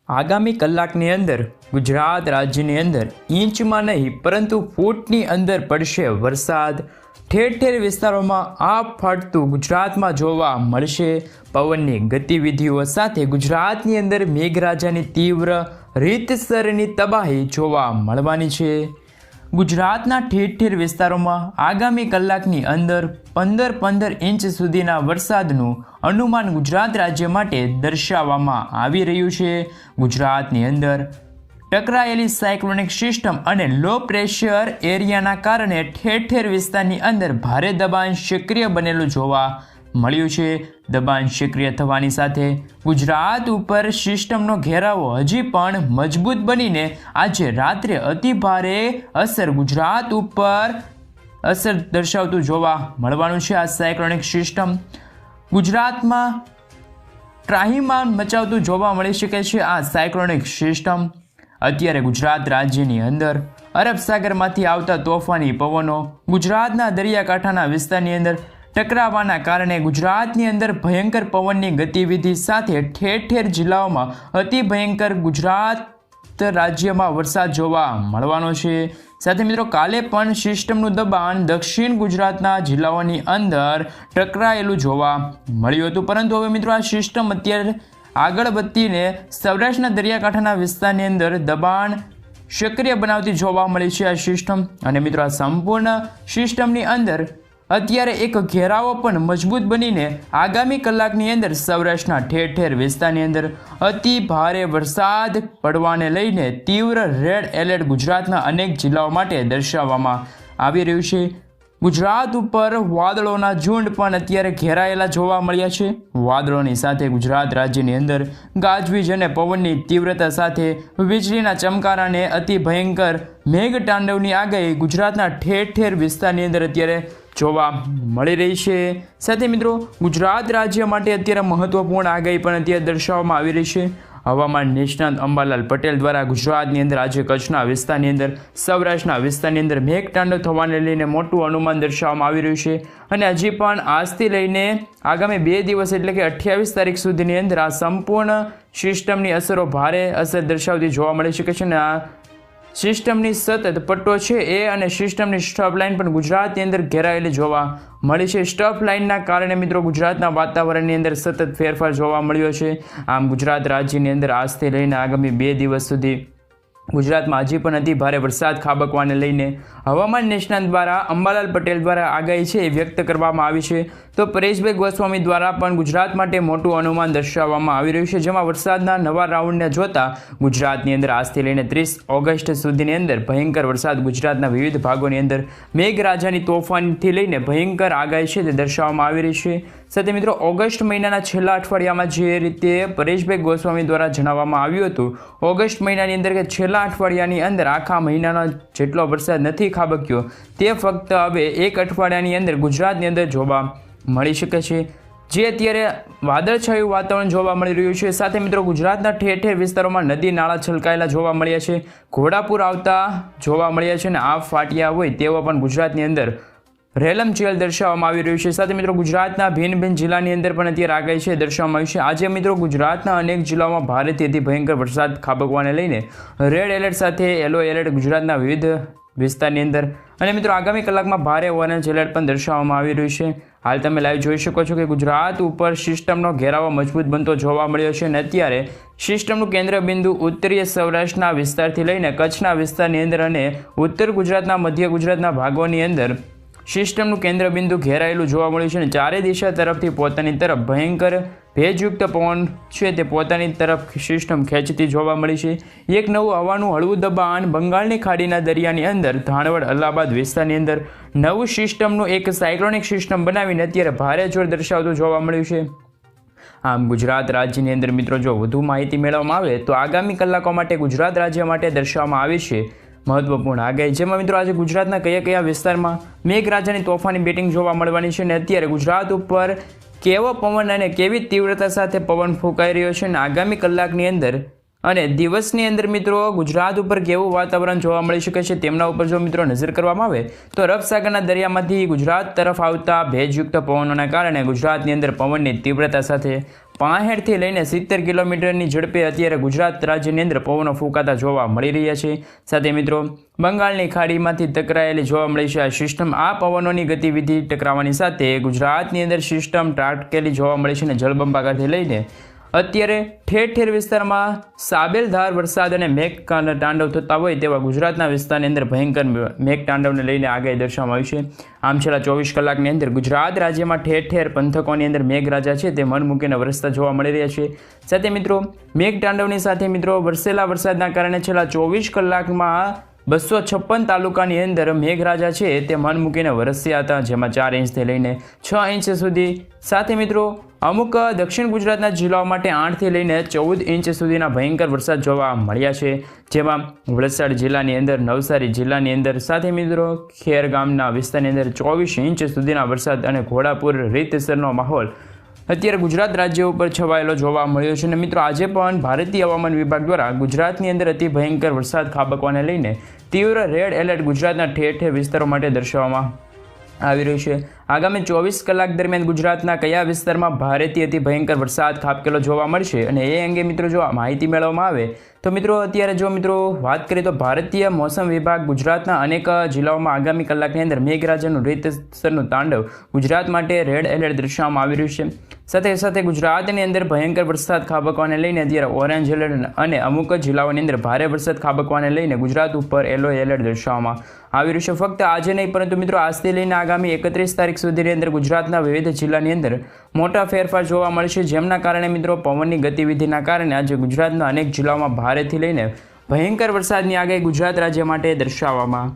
આગામી કલાકની અંદર ગુજરાત રાજ્યની અંદર ઇંચમાં નહીં પરંતુ ફૂટની અંદર પડશે વરસાદ। ઠેર ઠેર વિસ્તારોમાં આપ ફાટતું ગુજરાતમાં જોવા મળશે। પવનની ગતિવિધિઓ સાથે ગુજરાતની અંદર મેઘરાજાની તીવ્ર રીતસરની તબાહી જોવા મળવાની છે। ગુજરાતના ઠેર ઠેર વિસ્તારોમાં આગામી કલાકની અંદર 15 ઇંચ સુધીના વરસાદનું અનુમાન ગુજરાત રાજ્ય માટે દર્શાવવામાં આવી રહ્યું છે। ગુજરાતની અંદર ટકરાયેલી સાયક્લોનિક સિસ્ટમ અને લો પ્રેશર એરિયાના કારણે ઠેર ઠેર વિસ્તારની અંદર ભારે દબાણ સક્રિય બનેલું જોવા મળ્યું છે। દબાણ સક્રિય થવાની સાથે ગુજરાત ઉપર સિસ્ટમનો ઘેરાવો હજી પણ મજબૂત બનીને આજે રાત્રે અતિ ભારે અસર ગુજરાત ઉપર અસર દર્શાવતું જોવા મળવાનું છે। આ સાયક્લોનિક સિસ્ટમ ગુજરાતમાં ત્રાહિમામ મચાવતું જોવા મળી શકે છે। આ સાયક્લોનિક સિસ્ટમ અત્યારે ગુજરાત રાજ્યની અંદર અરબ સાગરમાંથી આવતા તોફાની પવનો ગુજરાતના દરિયાકાંઠાના વિસ્તારની અંદર ટકરાવાના કારણે ગુજરાતની અંદર ભયંકર પવનની ગતિવિધિ સાથે ઠેર ઠેર જિલ્લાઓમાં અતિ ભયંકર ગુજરાત રાજ્યમાં વરસાદ જોવા મળવાનો છે। સાથે મિત્રો કાલે પણ સિસ્ટમનું દબાણ દક્ષિણ ગુજરાતના જિલ્લાઓની અંદર ટકરાયેલું જોવા મળ્યું હતું, પરંતુ હવે મિત્રો આ સિસ્ટમ અત્યારે આગળ વધીને સૌરાષ્ટ્રના દરિયાકાંઠાના વિસ્તારની અંદર દબાણ સક્રિય બનાવતી જોવા મળી છે આ સિસ્ટમ। અને મિત્રો આ સંપૂર્ણ સિસ્ટમની અંદર અત્યારે એક ઘેરાવો પણ મજબૂત બનીને આગામી કલાકની અંદર સૌરાષ્ટ્રના ઠેર ઠેર વિસ્તારની અંદર અતિ ભારે વરસાદ પડવાને લઈને તીવ્ર રેડ એલર્ટ ગુજરાતના અનેક જિલ્લાઓ માટે દર્શાવવામાં આવી રહ્યું છે। ગુજરાત ઉપર વાદળોના ઝુંડ પણ અત્યારે ઘેરાયેલા જોવા મળ્યા છે। વાદળોની સાથે ગુજરાત રાજ્યની અંદર ગાજવીજ અને પવનની તીવ્રતા સાથે વીજળીના ચમકારાને અતિ ભયંકર મેઘતાંડવની આગાહી ગુજરાતના ઠેર ઠેર વિસ્તારની અંદર અત્યારે જોવા મળી રહી છે। સાથે મિત્રો ગુજરાત રાજ્ય માટે અત્યારે મહત્વપૂર્ણ આગાહી પણ અત્યારે દર્શાવવામાં આવી રહી છે। હવામાન નિષ્ણાત અંબાલાલ પટેલ દ્વારા ગુજરાતની અંદર આજે કચ્છના વિસ્તારની અંદર સૌરાષ્ટ્રના વિસ્તારની અંદર મેઘતાંડવ થવાને લઈને મોટું અનુમાન દર્શાવવામાં આવી રહ્યું છે। અને હજી પણ આજથી લઈને આગામી 2 દિવસ એટલે કે 28 તારીખ સુધીની અંદર આ સંપૂર્ણ સિસ્ટમની અસરો ભારે અસર દર્શાવતી જોવા મળી શકે છે। અને આ સિસ્ટમની સતત પટ્ટો છે એ અને સિસ્ટમની સ્ટફ લાઇન પણ ગુજરાતની અંદર ઘેરાયેલી જોવા મળી છે। સ્ટફ લાઇનના કારણે મિત્રો ગુજરાતના વાતાવરણની અંદર સતત ફેરફાર જોવા મળ્યો છે। આમ ગુજરાત રાજ્યની અંદર આજથી લઈને આગામી 2 દિવસ સુધી ગુજરાતમાં હજી પણ અતિ ભારે વરસાદ ખાબકવાને લઈને હવામાન નિષ્ણાત દ્વારા અંબાલાલ પટેલ દ્વારા આગાહી છે એ વ્યક્ત કરવામાં આવી છે। તો પરેશભાઈ ગોસ્વામી દ્વારા પણ ગુજરાત માટે મોટું અનુમાન દર્શાવવામાં આવી રહ્યું છે, જેમાં વરસાદના નવા રાઉન્ડને જોતા ગુજરાતની અંદર આજથી લઈને 30 ઓગસ્ટ સુધીની અંદર ભયંકર વરસાદ ગુજરાતના વિવિધ ભાગોની અંદર મેઘરાજાની તોફાનથી લઈને ભયંકર આગાહી છે તે દર્શાવવામાં આવી રહી છે। સાથે મિત્રો ઓગસ્ટ મહિનાના છેલ્લા અઠવાડિયામાં જે રીતે પરેશભાઈ ગોસ્વામી દ્વારા જણાવવામાં આવ્યું હતું, ઓગસ્ટ મહિનાની અંદર કે છેલ્લા અઠવાડિયાની અંદર આખા મહિનાનો જેટલો વરસાદ નથી ખાબક્યો તે ફક્ત હવે 1 અઠવાડિયાની અંદર ગુજરાતની અંદર જોવા મળી શકે છે, જે અત્યારે વાદળછાયું વાતાવરણ જોવા મળી રહ્યું છે। સાથે મિત્રો ગુજરાતના ઠેર ઠેર વિસ્તારોમાં નદી નાળા છલકાયેલા જોવા મળ્યા છે, ઘોડાપુર આવતા જોવા મળ્યા છે અને આ ફાટ્યા હોય તેવા પણ ગુજરાતની અંદર રેલમચેલ દર્શાવવામાં આવી રહ્યું છે। સાથે મિત્રો ગુજરાતના ભિન્ન ભિન્ન જિલ્લાની અંદર પણ અત્યારે આગાહી છે દર્શાવવામાં આવી છે। આજે મિત્રો ગુજરાતના અનેક જિલ્લાઓમાં ભારેથી અતિ ભયંકર વરસાદ ખાબકવાને લઈને રેડ એલર્ટ સાથે યલો એલર્ટ ગુજરાતના વિવિધ વિસ્તારની અંદર અને મિત્રો આગામી કલાકમાં ભારે ઓરેન્જ એલર્ટ પણ દર્શાવવામાં આવી રહ્યું છે। હાલ તમે લાઈવ જોઈ શકો છો કે ગુજરાત ઉપર સિસ્ટમનો ઘેરાવો મજબૂત બનતો જોવા મળ્યો છે અને અત્યારે સિસ્ટમનું કેન્દ્રબિંદુ ઉત્તરીય સૌરાષ્ટ્રના વિસ્તારથી લઈને કચ્છના વિસ્તારની અંદર અને ઉત્તર ગુજરાતના મધ્ય ગુજરાતના ભાગોની અંદર સિસ્ટમનું કેન્દ્રબિંદુ ઘેરાયેલું જોવા મળ્યું છે અને ચારે દિશા તરફથી પોતાની તરફ ભયંકર ભેજયુક્ત પવન છે તે પોતાની તરફ સિસ્ટમ ખેંચતી જોવા મળી છે। એક નવું હવાનું હળવું દબાણ બંગાળની ખાડીના દરિયાની અંદર ધાણવડ અલ્હાબાદ વિસ્તારની અંદર નવું સિસ્ટમનું એક સાયક્લોનિક સિસ્ટમ બનાવીને અત્યારે ભારે જોર દર્શાવતું જોવા મળ્યું છે। આમ ગુજરાત રાજ્યની અંદર મિત્રો જો વધુ માહિતી મેળવવામાં આવે તો આગામી કલાકો માટે ગુજરાત રાજ્ય માટે દર્શાવવામાં આવી છે મહત્વપૂર્ણ આગાહી, જેમાં મિત્રો આજે ગુજરાતના કયા વિસ્તારમાં મેઘરાજાની તોફાની બેટિંગ જોવા મળવાની છે અને અત્યારે ગુજરાત ઉપર કેવો પવન અને કેવી તીવ્રતા સાથે પવન ફૂંકાઈ રહ્યો છે અને આગામી કલાકની અંદર અને દિવસની અંદર મિત્રો ગુજરાત ઉપર કેવું વાતાવરણ જોવા મળી શકે છે તેમના ઉપર જો મિત્રો નજર કરવામાં આવે તો અરબ સાગરના દરિયામાંથી ગુજરાત તરફ આવતા ભેજયુક્ત પવનોના કારણે ગુજરાતની અંદર પવનની તીવ્રતા સાથે 65થી લઈને 70 કિલોમીટરની ઝડપે અત્યારે ગુજરાત રાજ્યની અંદર પવનો ફૂંકાતા જોવા મળી રહ્યા છે। સાથે મિત્રો બંગાળની ખાડીમાંથી ટકરાયેલી જોવા મળી છે આ સિસ્ટમ। આ પવનોની ગતિવિધિ ટકરાવાની સાથે ગુજરાતની અંદર સિસ્ટમ ત્રાટકેલી જોવા મળી છે અને જળબંબાકારથી લઈને અત્યારે ઠેર ઠેર વિસ્તારમાં સાબેલધાર વરસાદ અને મેઘ તાંડવ થતા હોય તેવા ગુજરાતના વિસ્તારની અંદર ભયંકર મેઘ તાંડવને લઈને આગાહી દર્શાવવામાં આવી છે। આમ છેલ્લા 24 કલાકની અંદર ગુજરાત રાજ્યમાં ઠેર ઠેર પંથકોની અંદર મેઘરાજા છે તે મન મૂકીને વરસતા જોવા મળી રહ્યા છે। સાથે મિત્રો મેઘ તાંડવની સાથે મિત્રો વરસેલા વરસાદના કારણે છેલ્લા 24 કલાકમાં 256 તાલુકાની અંદર મેઘરાજા છે તે મન મૂકીને વરસ્યા હતા, જેમાં 4 ઇંચથી લઈને 6 ઇંચ સુધી। સાથે મિત્રો અમુક દક્ષિણ ગુજરાતના જિલ્લાઓ માટે 8થી લઈને 14 ઇંચ સુધીના ભયંકર વરસાદ જોવા મળ્યા છે, જેમાં વલસાડ જિલ્લાની અંદર, નવસારી જિલ્લાની અંદર, સાથે મિત્રો ખેરગામના વિસ્તારની અંદર 24 ઇંચ સુધીના વરસાદ અને ઘોડાપુર રીતસરનો માહોલ અત્યારે ગુજરાત રાજ્ય ઉપર છવાયેલો જોવા મળ્યો છે। અને મિત્રો આજે પણ ભારતીય હવામાન વિભાગ દ્વારા ગુજરાતની અંદર અતિ ભયંકર વરસાદ ખાબકવાને લઈને તીવ્ર રેડ એલર્ટ ગુજરાતના ઠેર ઠેર વિસ્તારો માટે દર્શાવવામાં આવી રહ્યું છે। આગામી 24 કલાક દરમિયાન ગુજરાતના કયા વિસ્તારમાં ભારેથી અતિ ભયંકર વરસાદ ખાબકેલો જોવા મળશે અને એ અંગે મિત્રો જો માહિતી મેળવવામાં આવે તો મિત્રો અત્યારે જો મિત્રો વાત કરીએ તો ભારતીય મોસમ વિભાગ ગુજરાતના અનેક જિલ્લાઓમાં આગામી કલાકની અંદર મેઘરાજાનું રીતસરનું તાંડવ ગુજરાત માટે રેડ એલર્ટ દર્શાવવામાં આવી રહ્યું છે। સાથે સાથે ગુજરાતની અંદર ભયંકર વરસાદ ખાબકવાને લઈને અત્યારે ઓરેન્જ એલર્ટ અને અમુક જિલ્લાઓની અંદર ભારે વરસાદ ખાબકવાને લઈને ગુજરાત ઉપર યલો એલર્ટ દર્શાવવામાં આવી રહ્યું છે। ફક્ત આજે નહીં પરંતુ મિત્રો આજથી લઈને આગામી 31 તારીખ સુધીની અંદર ગુજરાતના વિવિધ જિલ્લાની અંદર મોટા ફેરફાર જોવા મળશે, જેમના કારણે મિત્રો પવનની ગતિવિધિના કારણે આજે ગુજરાતના અનેક જિલ્લાઓમાં ભારેથી લઈને ભયંકર વરસાદની આગાહી ગુજરાત રાજ્ય માટે દર્શાવવામાં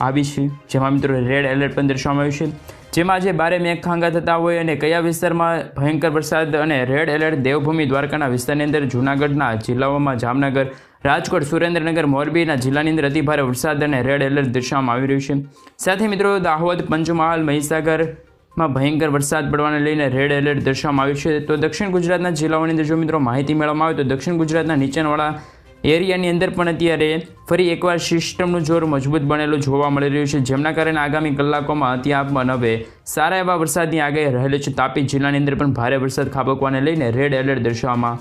આવી છે, જેમાં મિત્રો રેડ એલર્ટ પણ દર્શાવવામાં આવ્યું છે। જેમાં આજે ભારે મેઘખાંગા થતા હોય અને કયા વિસ્તારમાં ભયંકર વરસાદ અને રેડ એલર્ટ દેવભૂમિ દ્વારકાના વિસ્તારની અંદર, જૂનાગઢના જિલ્લાઓમાં જામનગર, રાજકોટ, સુરેન્દ્રનગર, મોરબીના જિલ્લાની અંદર અતિભારે વરસાદ અને રેડ એલર્ટ દર્શાવવામાં આવી રહ્યું છે। સાથે મિત્રો દાહોદ, પંચમહાલ, મહીસાગરમાં ભયંકર વરસાદ પડવાને લઈને રેડ એલર્ટ દર્શાવવામાં આવ્યું છે। તો દક્ષિણ ગુજરાતના જિલ્લાઓની અંદર જો મિત્રો માહિતી મેળવવામાં આવે તો દક્ષિણ ગુજરાતના નીચાણવાળા એરિયાની અંદર પણ અત્યારે ફરી એકવાર સિસ્ટમનું જોર મજબૂત બનેલું જોવા મળી રહ્યું છે, જેમના કારણે આગામી કલાકોમાં ત્યાં પણ હવે સારા એવા વરસાદની આગાહી રહેલી છે। તાપી જિલ્લાની અંદર પણ ભારે વરસાદ ખાબકવાને લઈને રેડ એલર્ટ દર્શાવવામાં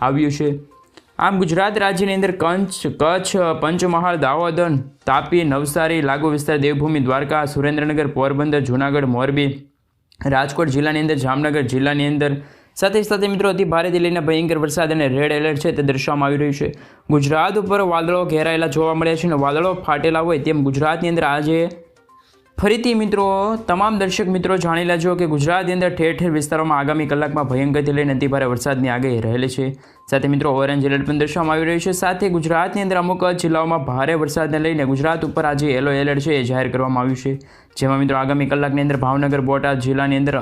આવ્યું છે। આમ ગુજરાત રાજ્યની અંદર કચ્છ, પંચમહાલ, દાહોદ, તાપી, નવસારી, લાગુ વિસ્તાર, દેવભૂમિ દ્વારકા, સુરેન્દ્રનગર, પોરબંદર, જૂનાગઢ, મોરબી, રાજકોટ જિલ્લાની અંદર, જામનગર જિલ્લાની અંદર સાથે સાથે મિત્રો અતિ ભારેથી લઈને ભયંકર વરસાદ અને રેડ એલર્ટ છે તે દર્શાવવામાં આવી રહ્યું છે। ગુજરાત ઉપર વાદળો ઘેરાયેલા જોવા મળ્યા છે અને વાદળો ફાટેલા હોય તેમ ગુજરાતની અંદર આજે ફરીથી મિત્રો તમામ દર્શક મિત્રો જાણી લેજો કે ગુજરાતની અંદર ઠેર ઠેર વિસ્તારોમાં આગામી કલાકમાં ભયંકરથી લઈને અતિભારે વરસાદની આગાહી રહેલી છે। સાથે મિત્રો ઓરેન્જ એલર્ટ પણ દર્શાવવામાં આવી રહ્યું છે। સાથે ગુજરાતની અંદર અમુક જિલ્લાઓમાં ભારે વરસાદને લઈને ગુજરાત ઉપર આજે યલો એલર્ટ છે એ જાહેર કરવામાં આવ્યું છે, જેમાં મિત્રો આગામી કલાકની અંદર ભાવનગર, બોટાદ જિલ્લાની અંદર,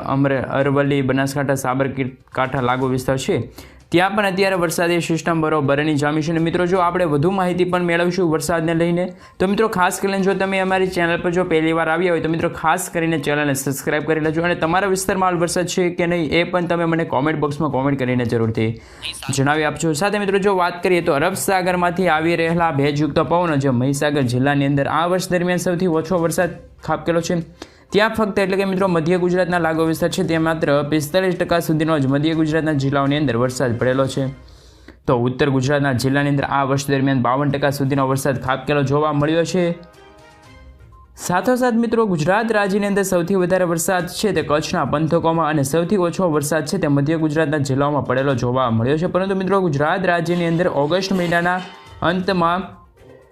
અરવલ્લી, બનાસકાંઠા, સાબરકાંઠા લાગુ વિસ્તાર છે ત્યાં પણ અત્યારે વરસાદી સિસ્ટમ બરોબરની જામી છે। અને મિત્રો જો આપણે વધુ માહિતી પણ મેળવશું વરસાદને લઈને તો મિત્રો ખાસ કરીને જો તમે અમારી ચેનલ પર જો પહેલી વાર આવ્યા હોય તો મિત્રો ખાસ કરીને ચેનલને સબસ્ક્રાઇબ કરી લેજો અને તમારા વિસ્તારમાં હાલ વરસાદ છે કે નહીં એ પણ તમે મને કોમેન્ટ બોક્સમાં કોમેન્ટ કરીને જરૂરથી જણાવી આપજો। સાથે મિત્રો જો વાત કરીએ તો અરબ સાગરમાંથી આવી રહેલા ભેજયુક્ત પવનો જે મહીસાગર જિલ્લાની અંદર આ વર્ષ દરમિયાન સૌથી ઓછો વરસાદ ખાબકેલો છે, ત્યાં ફક્ત એટલે કે મિત્રો મધ્ય ગુજરાતના લાગુ વિસ્તાર છે ત્યાં માત્ર 45% સુધીનો જ મધ્ય ગુજરાતના જિલ્લાઓની અંદર વરસાદ પડેલો છે। તો ઉત્તર ગુજરાતના જિલ્લાની અંદર આ વર્ષ દરમિયાન 52% સુધીનો વરસાદ ખાબકેલો જોવા મળ્યો છે। સાથોસાથ મિત્રો ગુજરાત રાજ્યની અંદર સૌથી વધારે વરસાદ છે તે કચ્છના પંથકોમાં અને સૌથી ઓછો વરસાદ છે તે મધ્ય ગુજરાતના જિલ્લાઓમાં પડેલો જોવા મળ્યો છે। પરંતુ મિત્રો ગુજરાત રાજ્યની અંદર ઓગસ્ટ મહિનાના અંતમાં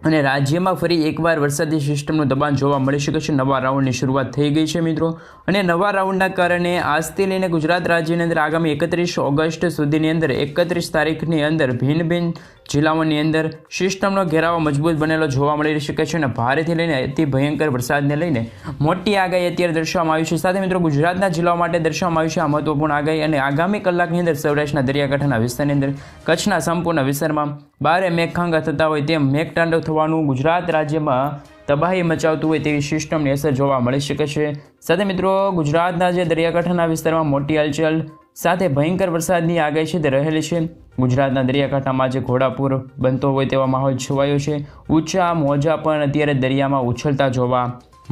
અને રાજ્યમાં ફરી એકવાર વરસાદી સિસ્ટમનું દબાણ જોવા મળી શકે છે। નવા રાઉન્ડની શરૂઆત થઈ ગઈ છે મિત્રો અને નવા રાઉન્ડના કારણે આજથી લઈને ગુજરાત રાજ્યની અંદર આગામી 31 ઓગસ્ટ સુધીની અંદર 31 તારીખની અંદર ભિન્ન ભિન્ન જિલ્લાઓની અંદર સિસ્ટમનો ઘેરાવો મજબૂત બનેલો જોવા મળી શકે છે અને ભારેથી લઈને અતિ ભયંકર વરસાદને લઈને મોટી આગાહી અત્યારે દર્શાવવામાં આવી છે। સાથે મિત્રો ગુજરાતના જિલ્લાઓ માટે દર્શાવવામાં આવી છે આ મહત્વપૂર્ણ આગાહી અને આગામી કલાકની અંદર સૌરાષ્ટ્રના દરિયાકાંઠાના વિસ્તારની અંદર, કચ્છના સંપૂર્ણ વિસ્તારમાં ભારે મેઘખાંગા થતા હોય તેમ મેઘતાંડવ થવાનું ગુજરાત રાજ્યમાં તબાહી મચાવતું હોય તેવી સિસ્ટમની અસર જોવા મળી શકે છે। સાથે મિત્રો ગુજરાતના જે દરિયાકાંઠાના વિસ્તારમાં મોટી હલચલ સાથે ભયંકર વરસાદની આગાહી છે તે રહેલી છે। ગુજરાતના દરિયાકાંઠામાં જે ઘોડાપૂર બનતો હોય તેવા માહોલ છવાયો છે, ઊંચા મોજા પણ અત્યારે દરિયામાં ઉછળતા જોવા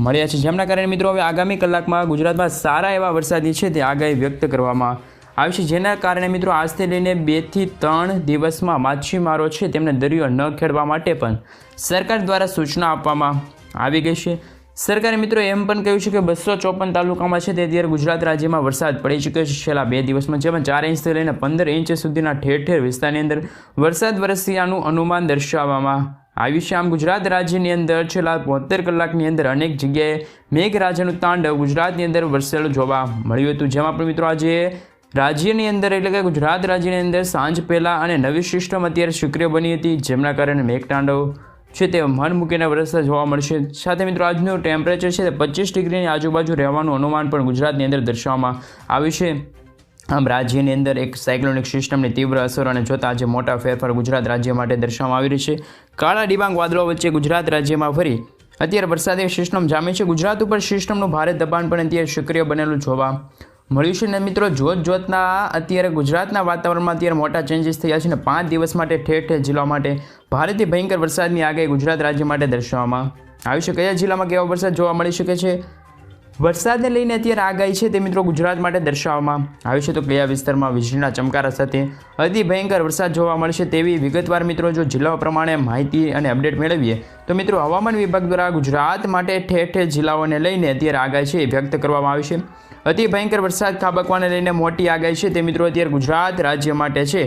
મળ્યા છે, જેમના કારણે મિત્રો હવે આગામી કલાકમાં ગુજરાતમાં સારા એવા વરસાદની છે તે આગાહી વ્યક્ત કરવામાં આવ્યું છે, જેના કારણે મિત્રો આજથી લઈને 2 થી 3 દિવસમાં માછીમારો છે તેમને દરિયો ન ખેડવા માટે પણ સરકાર દ્વારા સૂચના આપવામાં આવી ગઈ છે। સરકારે મિત્રો એમ પણ કહ્યું છે કે 254 તાલુકામાં છે તે અત્યારે ગુજરાત રાજ્યમાં વરસાદ પડી ચૂક્યો છે છેલ્લા 2 દિવસમાં, જેમાં 4 ઇંચથી લઈને 15 ઇંચ સુધીના ઠેર ઠેર વિસ્તારની અંદર વરસાદ વરસ્યાનું અનુમાન દર્શાવવામાં આવ્યું છે। આમ ગુજરાત રાજ્યની અંદર છેલ્લા 72 કલાકની અંદર અનેક જગ્યાએ મેઘરાજાનું તાંડવ ગુજરાતની અંદર વરસેલું જોવા મળ્યું હતું, જેમાં પણ મિત્રો આજે રાજ્યની અંદર એટલે કે ગુજરાત રાજ્યની અંદર સાંજ પહેલાં અને નવી સિસ્ટમ અત્યારે સક્રિય બની હતી, જેમના કારણે મેઘતાંડવ છે તે મન મૂકીને વરસતા જોવા મળશે। સાથે મિત્રો આજનું ટેમ્પરેચર છે તે 25 ડિગ્રીની આજુબાજુ રહેવાનું અનુમાન પણ ગુજરાતની અંદર દર્શાવવામાં આવ્યું છે। આમ રાજ્યની અંદર એક સાયક્લોનિક સિસ્ટમની તીવ્ર અસરોને જોતા આજે મોટા ફેરફાર ગુજરાત રાજ્ય માટે દર્શાવવામાં આવી રહી છે। કાળા ડિબાંગ વાદળો વચ્ચે ગુજરાત રાજ્યમાં ફરી અત્યારે વરસાદી સિસ્ટમ જામી છે। ગુજરાત ઉપર સિસ્ટમનું ભારે દબાણ પણ અત્યારે સક્રિય બનેલું જોવા મળ્યું છે। ને મિત્રો જોતના અત્યારે ગુજરાતના વાતાવરણમાં અત્યારે મોટા ચેન્જીસ થયા છે ને 5 દિવસ માટે ઠેર ઠેર જિલ્લાઓ માટે ભારેથી ભયંકર વરસાદની આગાહી ગુજરાત રાજ્ય માટે દર્શાવવામાં આવી છે। કયા જિલ્લામાં કેવો વરસાદ જોવા મળી શકે છે, વરસાદને લઈને અત્યારે આગાહી છે તે મિત્રો ગુજરાત માટે દર્શાવવામાં આવી છે, તો કયા વિસ્તારમાં વીજળીના ચમકારા સાથે અતિ ભયંકર વરસાદ જોવા મળશે તેવી વિગતવાર મિત્રો જો જિલ્લાઓ પ્રમાણે માહિતી અને અપડેટ મેળવીએ તો મિત્રો હવામાન વિભાગ દ્વારા ગુજરાત માટે ઠેર ઠેર જિલ્લાઓને લઈને અત્યારે આગાહી છે એ વ્યક્ત કરવામાં આવી છે। અતિ ભયંકર વરસાદ ખાબકવાને લઈને મોટી આગાહી છે તે મિત્રો અત્યારે ગુજરાત રાજ્ય માટે છે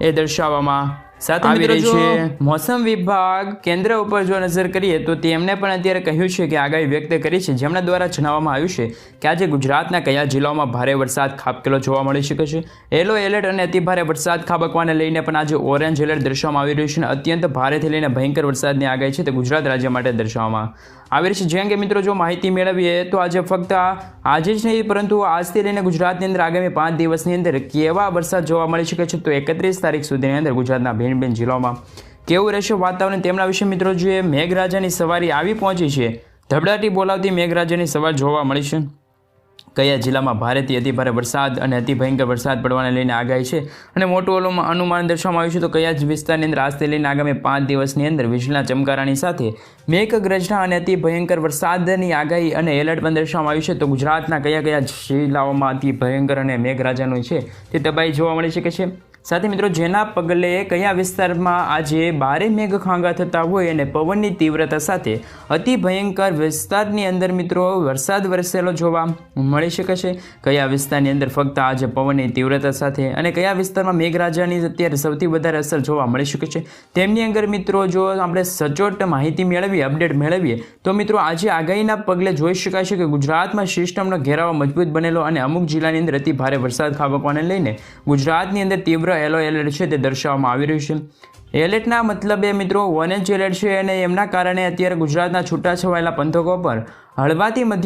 એ દર્શાવવામાં આવી રહી છે। મોસમ વિભાગ કેન્દ્ર ઉપર જો નજર કરીએ તો તેમણે પણ અત્યારે કહ્યું છે કે આગાહી વ્યક્ત કરી છે, જેમના દ્વારા જણાવવામાં આવ્યું છે કે આજે ગુજરાતના કયા જિલ્લાઓમાં ભારે વરસાદ ખાબકેલો જોવા મળી શકે છે। યલો એલર્ટ અને અતિભારે વરસાદ ખાબકવાને લઈને પણ આજે ઓરેન્જ એલર્ટ દર્શાવવામાં આવી રહ્યું છે અને અત્યંત ભારેથી લઈને ભયંકર વરસાદની આગાહી છે તે ગુજરાત રાજ્ય માટે દર્શાવવામાં આવી રહી છે। જેમ કે મિત્રો જો માહિતી મેળવીએ તો આજે ફક્ત આજે જ નહીં પરંતુ આજથી લઈને ગુજરાતની અંદર આગામી 5 દિવસની અંદર કેવા વરસાદ જોવા મળી શકે છે, તો 31 તારીખ સુધીની અંદર ગુજરાતના ભિન્ન જિલ્લાઓમાં કેવું રહેશે વાતાવરણ તેમના વિશે મિત્રો જે મેઘરાજાની સવારી આવી પહોંચી છે, ધબડાટી બોલાવતી મેઘરાજાની સવાર જોવા મળી છે। કયા જિલ્લામાં ભારેથી અતિભારે વરસાદ અને અતિ ભયંકર વરસાદ પડવાને લઈને આગાહી છે અને મોટું અનુમાન દર્શાવવામાં આવ્યું છે, તો કયા જ વિસ્તારની અંદર આજથી લઈને આગામી 5 દિવસની અંદર વીજળીના ચમકારાની સાથે મેઘગર્જના અને અતિ ભયંકર વરસાદની આગાહી અને એલર્ટ પણ દર્શાવવામાં આવ્યું છે। તો ગુજરાતના કયા કયા જિલ્લાઓમાં અતિ ભયંકર અને મેઘરાજાનું છે તે તબાહી જોવા મળી શકે છે। સાથે મિત્રો જેના પગલે કયા વિસ્તારમાં આજે ભારે મેઘખાંગા થતા હોય અને પવનની તીવ્રતા સાથે અતિ ભયંકર વિસ્તારની અંદર મિત્રો વરસાદ વરસેલો જોવા મળી શકે છે, કયા વિસ્તારની અંદર ફક્ત આજે પવનની તીવ્રતા સાથે અને કયા વિસ્તારમાં મેઘરાજાની અત્યારે સૌથી વધારે અસર જોવા મળી શકે છે તેમની અંદર મિત્રો જો આપણે સચોટ માહિતી મેળવીએ અપડેટ મેળવીએ તો મિત્રો આજે આગાહીના પગલે જોઈ શકાય છે કે ગુજરાતમાં સિસ્ટમનો ઘેરાવો મજબૂત બનેલો અને અમુક જિલ્લાની અંદર અતિ ભારે વરસાદ ખાબકવાને લઈને ગુજરાતની અંદર તીવ્ર યલો એલર્ટ છે તે દર્શાવવામાં આવી રહ્યું છે। એલર્ટના મતલબે મિત્રો ઓરેન્જ એલર્ટ છે અને એમના કારણે અત્યારે ગુજરાતના છૂટાછવાયેલા પંથકો પર હળવાથી મધ્યમ